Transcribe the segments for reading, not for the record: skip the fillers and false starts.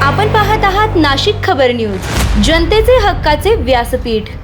आपण पाहत आहात नाशिक खबर न्यूज, जनतेचे हक्काचे व्यासपीठ।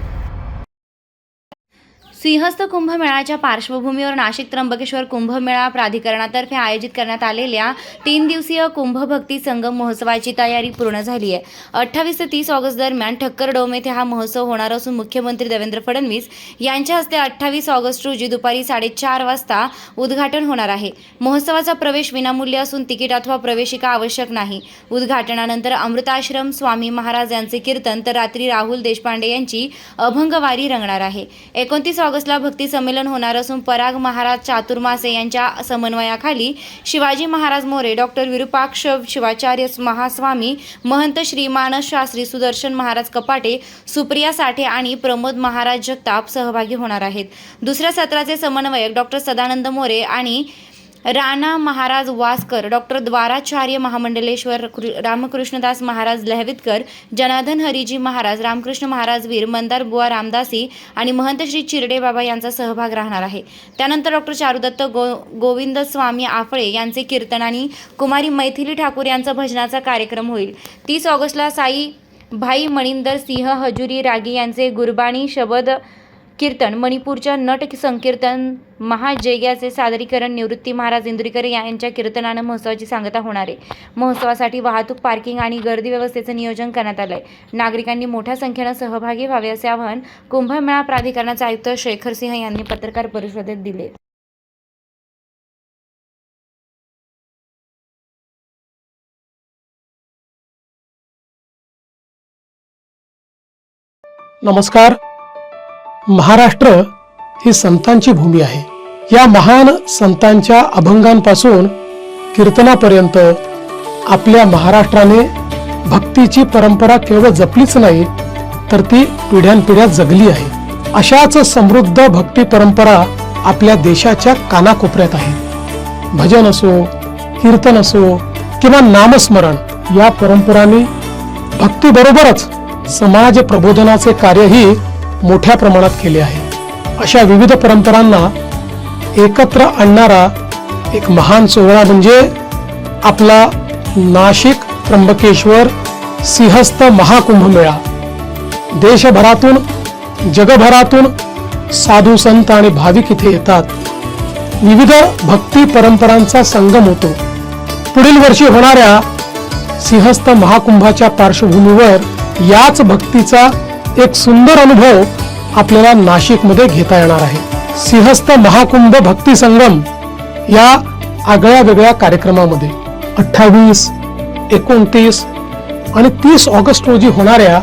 सिंहस्थ कुंभमेळ्याच्या पार्श्वभूमीवर नाशिक त्र्यंबकेश्वर कुंभमेळा प्राधिकरणातर्फे आयोजित करण्यात आलेल्या 3 दिवसीय कुंभ भक्ती संगम महोत्सवाची तयारी पूर्ण झाली आहे। 28 ते 30 ऑगस्ट दरम्यान ठक्कर डोम येथे हा महोत्सव होणार असून मुख्यमंत्री देवेंद्र फडणवीस यांच्या हस्ते 28 ऑगस्ट रोजी दुपारी 4:30 वाजता उद्घाटन होणार आहे। महोत्सवाचा प्रवेश विनामूल्य असून तिकीट अथवा प्रवेशिका आवश्यक नाही। उद्घाटनानंतर अमृताश्रम स्वामी महाराज यांचे कीर्तन तर रात्री राहुल देशपांडे यांची अभंगवारी रंगणार आहे। 29 ऑगस्टला भक्ती संमेलन होणार असून पराग महाराज चातुर्मासे यांच्या समन्वयाखाली शिवाजी महाराज मोरे, डॉक्टर विरूपाक्ष शिवाचार्य महास्वामी, महंत श्री मानस शास्त्री, सुदर्शन महाराज कपाटे, सुप्रिया साठे आणि प्रमोद महाराज जगताप सहभागी होणार आहेत। दुसऱ्या सत्राचे समन्वयक डॉक्टर सदानंद मोरे आणि राणा महाराज वासकर, डॉक्टर द्वाराचार्य महामंडलेश्वर रामकृष्णदास महाराज लहवितकर, जनार्दन हरिजी महाराज, रामकृष्ण महाराज वीर, मंदार बुवा रामदासी आणि महंत श्री चिरडे बाबा यांचा सहभाग राहणार आहे। त्यानंतर डॉक्टर चारुदत्त गोविंद स्वामी आफळे यांचे कीर्तन आणि कुमारी मैथिली ठाकूर यांचा भजनाचा कार्यक्रम होईल। 30 ऑगस्टला साई भाई मणिंदर सिंह हजुरी रागी यांचे गुरबाणी शबद कीर्तन, मणिपूरच्या नट संकीर्तन महाजय्याचे सादरीकरण, निवृत्ती महाराज इंदुरीकर यांच्या कीर्तनानं महोत्सवाची सांगता होणार आहे। महोत्सवासाठी वाहतूक, पार्किंग आणि गर्दी व्यवस्थेचं नियोजन करण्यात आलंय। नागरिकांनी मोठ्या संख्येनं सहभागी व्हावे असे आवाहन कुंभमेळा प्राधिकरणाचे आयुक्त शेखर सिंह यांनी पत्रकार परिषदेत दिले। नमस्कार। महाराष्ट्र ही संतांची भूमी आहे। या महान संतांच्या अभंगांपासून कीर्तनापर्यंत आपल्या महाराष्ट्राने भक्तीची परंपरा केवळ जपलीच नाही तर ती पिढ्यानपिढ्या जगली आहे। अशाच समृद्ध भक्ती परंपरा आपल्या देशाच्या कानाकोपऱ्यात आहे। भजन असो, कीर्तन असो किंवा नामस्मरण, या परंपरांनी भक्तीबरोबरच समाज प्रबोधनाचे कार्यही मोठ्या प्रमाणात केले आहे। अशा विविध परंपरांना एकत्र आणणारा एक महान सोहळा म्हणजे आपला नाशिक त्र्यंबकेश्वर सिंहस्थ महाकुंभमेळा। देशभरातून, जगभरातून साधू संत आणि भाविक इथे येतात। विविध भक्ती परंपरांचा संगम होतो। पुढील वर्षी होणाऱ्या सिंहस्थ महाकुंभाच्या पार्श्वभूमीवर याच भक्तीचा एक सुंदर अनुभव आपल्याला नाशिकमध्ये घेता येणार आहे। सिंहस्थ महाकुंभ भक्ती संगम या आगळ्या वेगळ्या कार्यक्रमामध्ये 28, 29 आणि 30 ऑगस्ट रोजी होणाऱ्या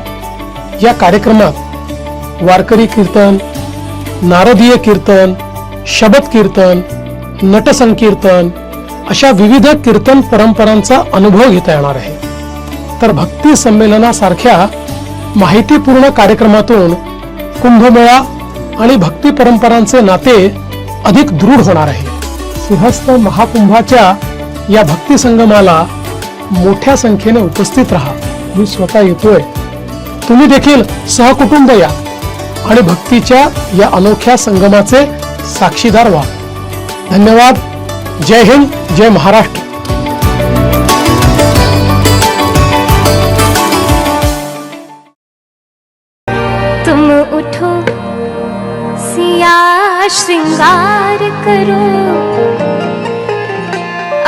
या कार्यक्रमात वारकरी कीर्तन, नारदीय कीर्तन, शबद कीर्तन, नटसंकीर्तन अशा विविध कीर्तन परंपरांचा अनुभव घेता येणार आहे। तर भक्ती संमेलनासारख्या माहितीपूर्ण कार्यक्रमातून कुंभमेळा आणि भक्ती परंपरांचे नाते अधिक दृढ होणार आहे। सिंहस्थ महाकुंभाच्या या भक्ती संगमाला मोठ्या संख्येने उपस्थित राहा। मी स्वतः येतोय, तुम्ही देखील सहकुटुंब या आणि भक्तीच्या या अनोख्या संगमाचे साक्षीदार व्हा। धन्यवाद। जय हिंद, जय महाराष्ट्र। तुम उठो सिया श्रृंगार करो,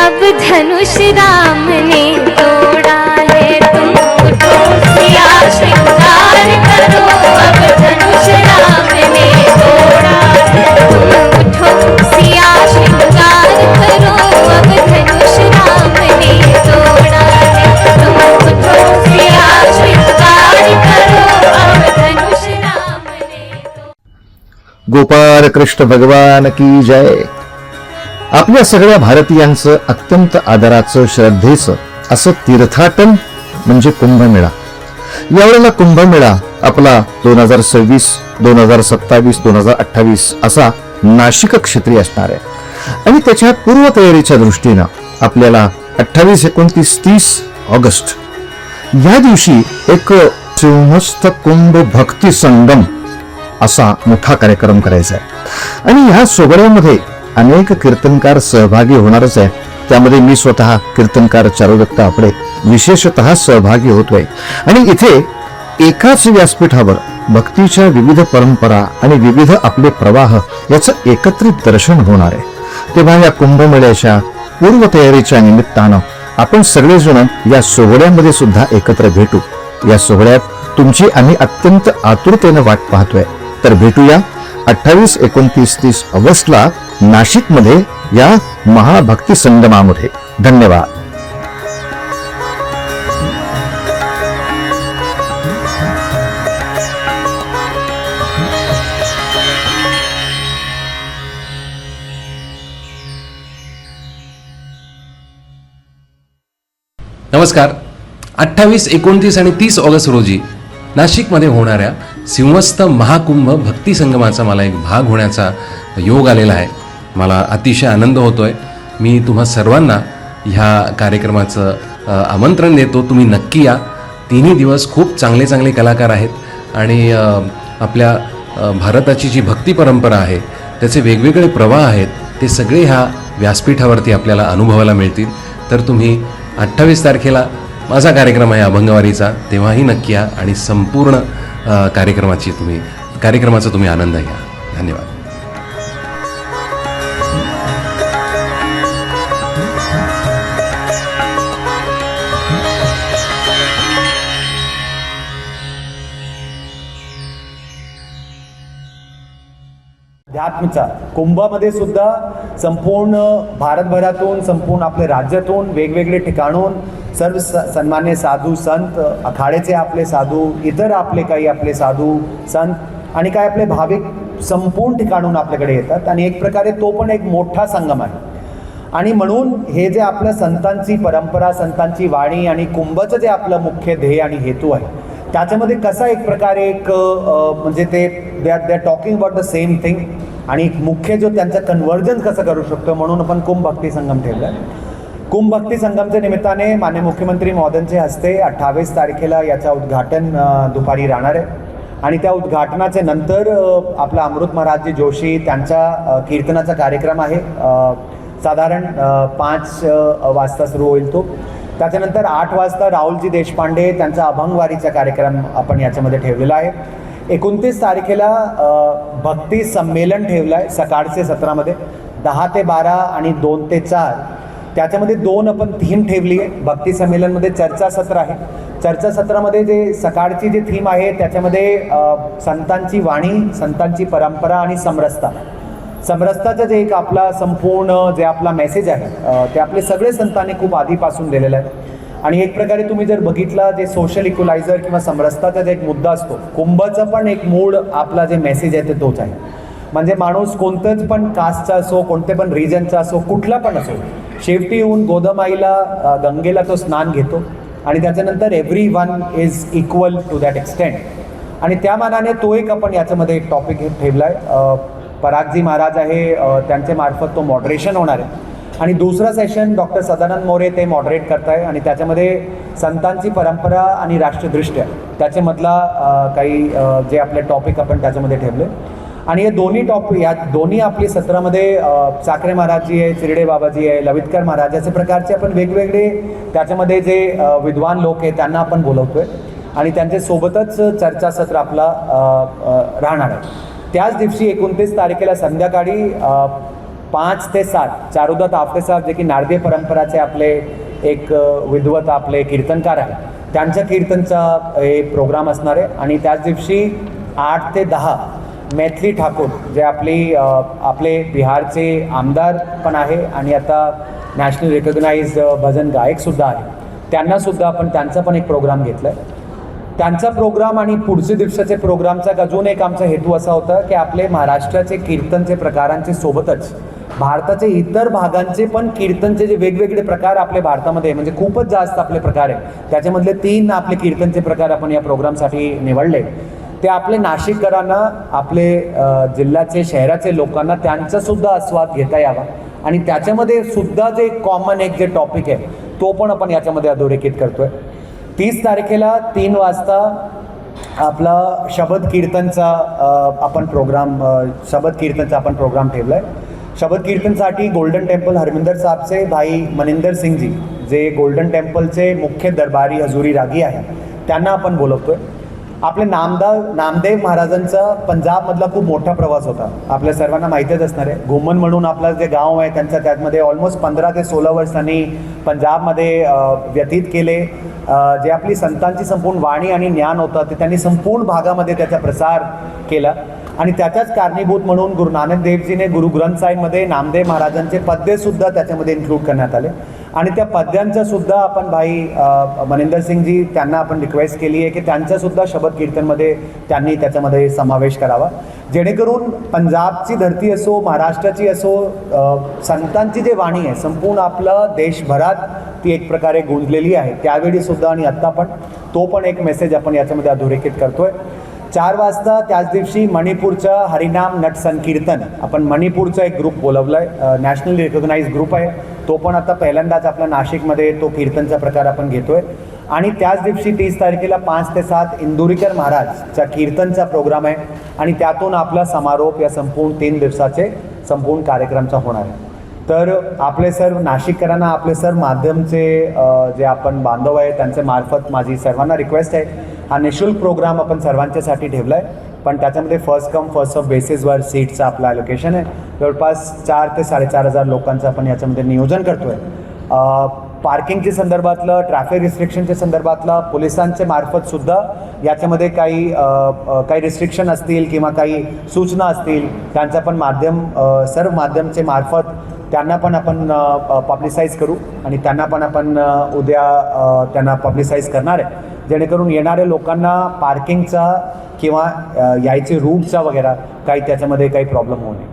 अब धनुष राम ने तोड़ा है। तुम उठो सिया श्रृंगार करो, अब धनुष राम ने तोड़ा है। तुम उठो सिया श्रृंगार करो, अब धनुष राम ने तोड़ा है। तुम उठो सिया श्रृंगार करो, अब धनुष गोपाल कृष्ण भगवान की जय। आपल्या सगळ्या भारतीयांचं अत्यंत आदराचं, श्रद्धेचं असं तीर्थाटन म्हणजे कुंभमेळा। यावेळेला कुंभमेळा आपला 2026, 2027, 2028 असा नाशिक क्षेत्री असणार आहे आणि त्याच्या पूर्वतयारीच्या दृष्टीनं आपल्याला 28, 29, 30 ऑगस्ट या दिवशी एक सिंहस्थ कुंभ भक्ती संगम असा मोठा कार्यक्रम करायचा आहे आणि ह्या सोहळ्यामध्ये अनेक कीर्तनकार सहभागी होणारच आहे। त्यामध्ये मी स्वतः कीर्तनकार चारुदत्त आपळे विशेषतः सहभागी होतोय आणि इथे एकाच व्यासपीठावर भक्तीच्या विविध परंपरा आणि विविध आपले प्रवाह याचं एकत्रित दर्शन होणार आहे। तेव्हा या कुंभमेळ्याच्या पूर्वतयारीच्या निमित्तानं आपण सगळेजण या सोहळ्यामध्ये सुद्धा एकत्र भेटू। या सोहळ्यात तुमची आम्ही अत्यंत आतुरतेने वाट पाहतोय। तर भेटूया 28, 29, 30 ऑगस्टला नाशिकमध्ये या महाभक्ती संगमामध्ये। धन्यवाद। नमस्कार। 28, 29 आणि 30 ऑगस्ट रोजी नाशिकमध्ये होणाऱ्या सिंहस्थ महाकुंभ भक्ती संगमाचा मला एक भाग होण्याचा योग आलेला आहे। मला अतिशय आनंद होतोय। मी तुम्हा सर्वांना ह्या कार्यक्रमाचं आमंत्रण देतो। तुम्ही नक्की या। तिन्ही दिवस खूप चांगले चांगले कलाकार आहेत आणि आपल्या भारताची जी भक्ती परंपरा आहे त्याचे वेगवेगळे प्रवाह आहेत ते सगळे ह्या व्यासपीठावरती आपल्याला अनुभवायला मिळतील। तर तुम्ही 28 तारखेला माझा कार्यक्रम आहे अभंगवारीचा, तेव्हाही नक्की या आणि संपूर्ण कार्यक्रमाचा तुम्ही आनंद घ्या। धन्यवाद। अध्यात्मचा कुंभामध्ये सुद्धा संपूर्ण भारतभरातून, संपूर्ण आपल्या राज्यातून, वेगवेगळे ठिकाणून सर्व सन्मान्य साधू संत, अखाड्याचे आपले साधू, इतर आपले काही आपले साधू संत आणि काय आपले भाविक संपूर्ण ठिकाणून आपल्याकडे येतात आणि एक प्रकारे तो पण एक मोठा संगम आहे। आणि म्हणून हे जे आपल्या संतांची परंपरा, संतांची वाणी आणि कुंभचं जे आपलं मुख्य ध्येय आणि हेतू आहे त्याच्यामध्ये कसा एक प्रकारे एक म्हणजे ते they are talking about the same thing आणि मुख्य जो त्यांचा कन्व्हर्जन कसं करू शकतो म्हणून आपण कुंभ भक्ती संगम ठेवला आहे। कुंभ भक्ती संगमच्या निमित्ताने माननीय मुख्यमंत्री महोदयांच्या हस्ते 28 तारखेला याचा उद्घाटन दुपारी राहणार आहे आणि त्या उद्घाटनाच्या नंतर आपला अमृत महाराजजी जोशी त्यांचा कीर्तनाचा कार्यक्रम आहे। साधारण 5 वाजता सुरू होईल तो। त्याच्यानंतर 8 वाजता राहुलजी देशपांडे त्यांचा अभंगवारीचा कार्यक्रम आपण याच्यामध्ये ठेवलेला आहे। 29 तारखेला भक्ती संमेलन ठेवलं आहे सकाळचे सत्रामध्ये 10 ते 12 आणि 2 ते 4। त्याच्यामध्ये 2 आपण थीम ठेवली आहे। भक्ती संमेलनमध्ये चर्चासत्र आहे। चर्चासत्रामध्ये जे सकाळची जी थीम आहे त्याच्यामध्ये संतांची वाणी, संतांची परंपरा आणि समरसताचं जे एक आपला संपूर्ण जे आपला मेसेज आहे ते आपले सगळे संतांनी खूप आधीपासून दिलेलं आहे आणि एक प्रकारे तुम्ही जर बघितलं जे सोशल इक्वलायझर किंवा समरसताचा जे एक मुद्दा असतो, कुंभचं पण एक मूळ आपला जे मेसेज आहे ते तोच आहे। म्हणजे माणूस कोणतंच पण कास्टचा असो, कोणते पण रिजनचा असो, कुठला पण असो, शेवटी येऊन गोदामाईला गंगेला तो स्नान घेतो आणि त्याच्यानंतर every one is equal to that extent आणि त्या मानाने तो एक आपण याच्यामध्ये एक टॉपिक ठेवला आहे। परागजी महाराज आहे, त्यांच्या मार्फत तो मॉडरेशन होणार आहे आणि दुसरा सेशन डॉक्टर सदानंद मोरे ते मॉडरेट करत आहे आणि त्याच्यामध्ये संतांची परंपरा आणि राष्ट्रदृष्ट्या त्याच्यामधला काही जे आपले टॉपिक आपण त्याच्यामध्ये ठेवले आणि हे दोन्ही आपली सत्रामध्ये साखरे महाराजजी आहे, चिरडे बाबाजी आहे, लवितकर महाराज असे प्रकारचे आपण वेगवेगळे त्याच्यामध्ये जे विद्वान लोक आहे त्यांना आपण बोलवतोय आणि त्यांच्यासोबतच चर्चासत्र आपला राहणार आहे। त्याच दिवशी 29 तारखेला संध्याकाळी 5 ते 7 चारुदत्त आपटे जे की नारदीय परंपराचे आपले एक विद्वत आपले कीर्तनकार आहे त्यांच्या कीर्तनचा हे प्रोग्राम असणार आहे आणि त्याच दिवशी 8 ते 10 मैथिली ठाकूर जे आपले बिहारचे आमदार पण आहे आणि आता नॅशनल रिकॉग्नाइज्ड भजन गायकसुद्धा आहे, त्यांनासुद्धा आपण त्यांचा पण एक प्रोग्राम घेतला आहे। त्यांचा प्रोग्राम आणि पुढचे दिवसाचे प्रोग्रामचा अजून एक आमचा हेतू असा होता की आपले महाराष्ट्राचे कीर्तनचे प्रकारांचे सोबतच भारताचे इतर भागांचे पण कीर्तनचे जे वेगवेगळे प्रकार आपले भारतामध्ये म्हणजे खूपच जास्त आपले प्रकार आहे त्याच्यामधले 3 आपले कीर्तनचे प्रकार आपण या प्रोग्रामसाठी निवडले। ते आपले नाशिककरांना, आपले जिल्ह्याचे शहराचे लोकांना त्यांचासुद्धा आस्वाद घेता यावा आणि त्याच्यामध्ये सुद्धा जे कॉमन एक जे टॉपिक आहे तो पण आपण याच्यामध्ये अधोरेखित करतोय। 30 तारखेला 3 वाजता आपला शबद कीर्तनचा आपण प्रोग्राम ठेवला आहे। शबद कीर्तनसाठी गोल्डन टेम्पल हरमिंदर साहबचे भाई मनिंदर सिंग जी जे गोल्डन टेम्पलचे मुख्य दरबारी हजुरी रागी आहे त्यांना आपण बोलवतोय. आपले नामदेव महाराजांचा पंजाबमधला खूप मोठा प्रवास होता, आपल्या सर्वांना माहितीच असणार आहे. घुमन म्हणून आपलं जे गाव आहे त्यांचं त्यामध्ये ऑलमोस्ट 15 ते 16 वर्ष त्यांनी पंजाबमध्ये व्यतीत केले. जे आपली संतांची संपूर्ण वाणी आणि ज्ञान होतं ते त्यांनी संपूर्ण भागामध्ये त्याचा प्रसार केला. आणि त्याच्याच कारणीभूत म्हणून गुरु नानक देवजीने गुरु ग्रंथ साहिबमध्ये नामदेव महाराजांचे पद्यसुद्धा त्याच्यामध्ये इन्क्लूड करण्यात आले. आणि त्या पद्यांचं सुद्धा आपण भाई मनिंदर सिंगजी त्यांना आपण रिक्वेस्ट केली आहे की त्यांच्यासुद्धा शबद कीर्तनमध्ये त्यांनी त्याच्यामध्ये समावेश करावा, जेणेकरून पंजाबची धरती असो, महाराष्ट्राची असो, संतांची जी वाणी आहे संपूर्ण आपलं देशभरात ती एक प्रकारे गुंजलेली आहे त्यावेळीसुद्धा. आणि आत्ता पण तो पण एक मेसेज आपण याच्यामध्ये अधोरेखित करतोय. 4 वाजता त्याच दिवशी मणिपूरचं हरिनाम नट संकीर्तन, आपण मणिपूरचा एक ग्रुप बोलवला आहे, नॅशनली रिकॉग्नाइज ग्रुप आहे. तो पण आता पहिल्यांदाच आपल्या नाशिकमध्ये तो कीर्तनचा प्रकार आपण घेतोय. आणि त्याच दिवशी 30 तारखेला 5 ते 7 इंदुरीकर महाराजचा कीर्तनचा प्रोग्राम आहे. आणि त्यातून आपला समारोप या संपूर्ण 3 दिवसाचे संपूर्ण कार्यक्रमचा होणार आहे. तर आपले सर्व नाशिककरांना, आपले सर्व माध्यमचे जे आपण बांधव आहे त्यांच्या मार्फत माझी सर्वांना रिक्वेस्ट आहे, हा निःशुल्क प्रोग्राम आपण सर्वांच्यासाठी ठेवला आहे, पण त्याच्यामध्ये फर्स्ट कम फर्स्ट सर्व बेसिसवर सीटचं आपलं ॲलोकेशन आहे. जवळपास 4 ते 4,500 लोकांचं आपण याच्यामध्ये नियोजन करतो आहे. पार्किंगच्या संदर्भातलं, ट्रॅफिक रिस्ट्रिक्शनच्या संदर्भातलं पोलिसांच्या मार्फतसुद्धा याच्यामध्ये काही रिस्ट्रिक्शन असतील किंवा काही सूचना असतील त्यांचा पण सर्व माध्यमचे मार्फत त्यांना पण आपण पब्लिसाईज करू. आणि त्यांना पण आपण उद्या त्यांना पब्लिसाईज करणार आहे, जेणेकरून येणाऱ्या लोकांना पार्किंगचा किंवा यायचे रूटचा वगैरे काही त्याच्यामध्ये काही प्रॉब्लेम होऊ नये.